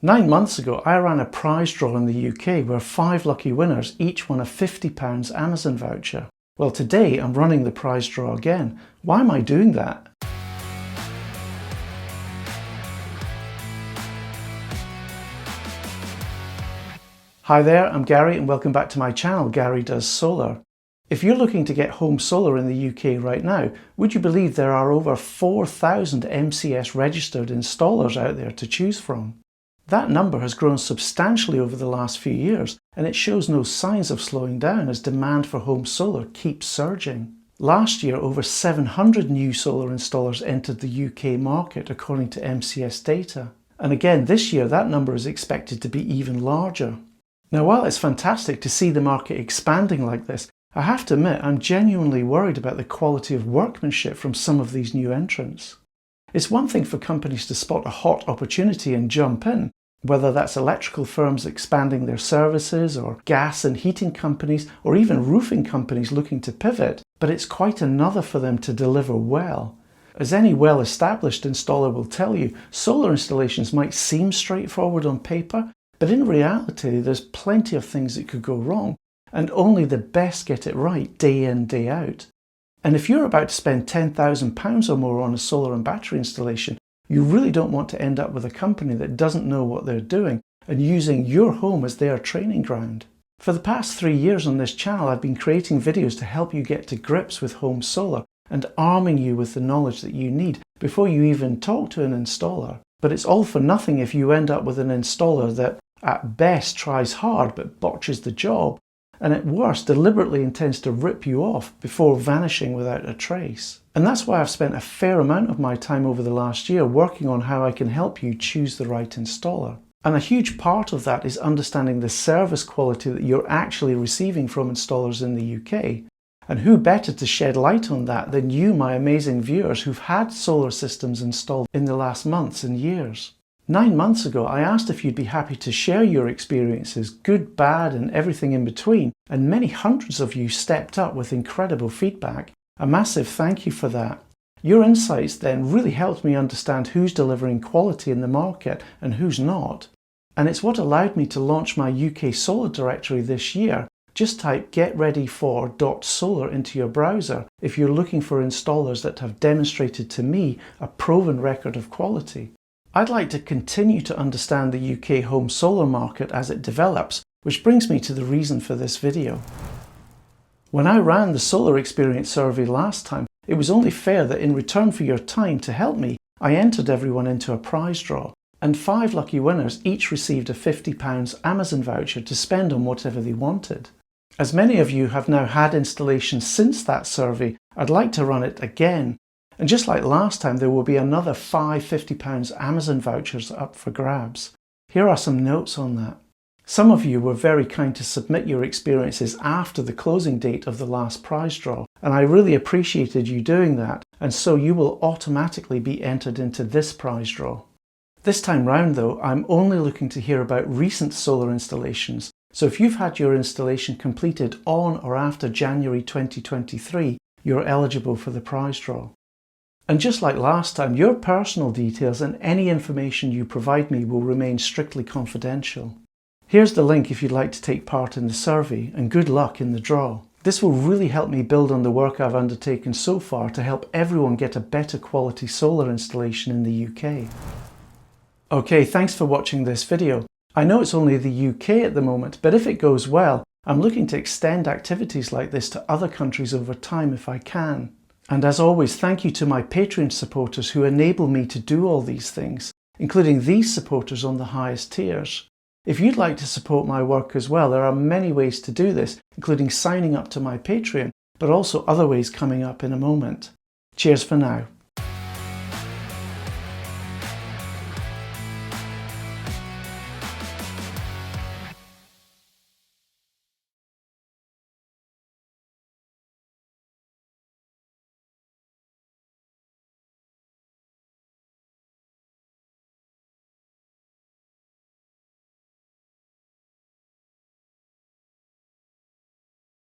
9 months ago, I ran a prize draw in the UK where 5 lucky winners each won a £50 Amazon voucher. Well, today I'm running the prize draw again. Why am I doing that? Hi there, I'm Gary and welcome back to my channel, Gary Does Solar. If you're looking to get home solar in the UK right now, would you believe there are over 4,000 MCS registered installers out there to choose from? That number has grown substantially over the last few years, and it shows no signs of slowing down as demand for home solar keeps surging. Last year, over 700 new solar installers entered the UK market according to MCS data. And again this year that number is expected to be even larger. Now while it's fantastic to see the market expanding like this, I have to admit I'm genuinely worried about the quality of workmanship from some of these new entrants. It's one thing for companies to spot a hot opportunity and jump in, whether that's electrical firms expanding their services or gas and heating companies or even roofing companies looking to pivot, but it's quite another for them to deliver well. As any well-established installer will tell you, solar installations might seem straightforward on paper, but in reality there's plenty of things that could go wrong, and only the best get it right day in, day out. And if you're about to spend £10,000 or more on a solar and battery installation, you really don't want to end up with a company that doesn't know what they're doing and using your home as their training ground. For the past 3 years on this channel, I've been creating videos to help you get to grips with home solar and arming you with the knowledge that you need before you even talk to an installer. But it's all for nothing if you end up with an installer that at best tries hard but botches the job, and at worst deliberately intends to rip you off before vanishing without a trace. And that's why I've spent a fair amount of my time over the last year working on how I can help you choose the right installer. And a huge part of that is understanding the service quality that you're actually receiving from installers in the UK. And who better to shed light on that than you, my amazing viewers who've had solar systems installed in the last months and years. 9 months ago, I asked if you'd be happy to share your experiences, good, bad, and everything in between, and many hundreds of you stepped up with incredible feedback. A massive thank you for that. Your insights then really helped me understand who's delivering quality in the market and who's not. And it's what allowed me to launch my UK Solar directory this year. Just type getreadyfor.solar into your browser if you're looking for installers that have demonstrated to me a proven record of quality. I'd like to continue to understand the UK home solar market as it develops, which brings me to the reason for this video. When I ran the Solar Experience survey last time, it was only fair that in return for your time to help me, I entered everyone into a prize draw, and 5 lucky winners each received a £50 Amazon voucher to spend on whatever they wanted. As many of you have now had installations since that survey, I'd like to run it again. And just like last time, there will be another 5 £50 Amazon vouchers up for grabs. Here are some notes on that. Some of you were very kind to submit your experiences after the closing date of the last prize draw, and I really appreciated you doing that, and so you will automatically be entered into this prize draw. This time round though, I'm only looking to hear about recent solar installations, so if you've had your installation completed on or after January 2023, you're eligible for the prize draw. And just like last time, your personal details and any information you provide me will remain strictly confidential. Here's the link if you'd like to take part in the survey, and good luck in the draw. This will really help me build on the work I've undertaken so far to help everyone get a better quality solar installation in the UK. Okay, thanks for watching this video. I know it's only the UK at the moment, but if it goes well, I'm looking to extend activities like this to other countries over time if I can. And as always, thank you to my Patreon supporters who enable me to do all these things, including these supporters on the highest tiers. If you'd like to support my work as well, there are many ways to do this, including signing up to my Patreon, but also other ways coming up in a moment. Cheers for now.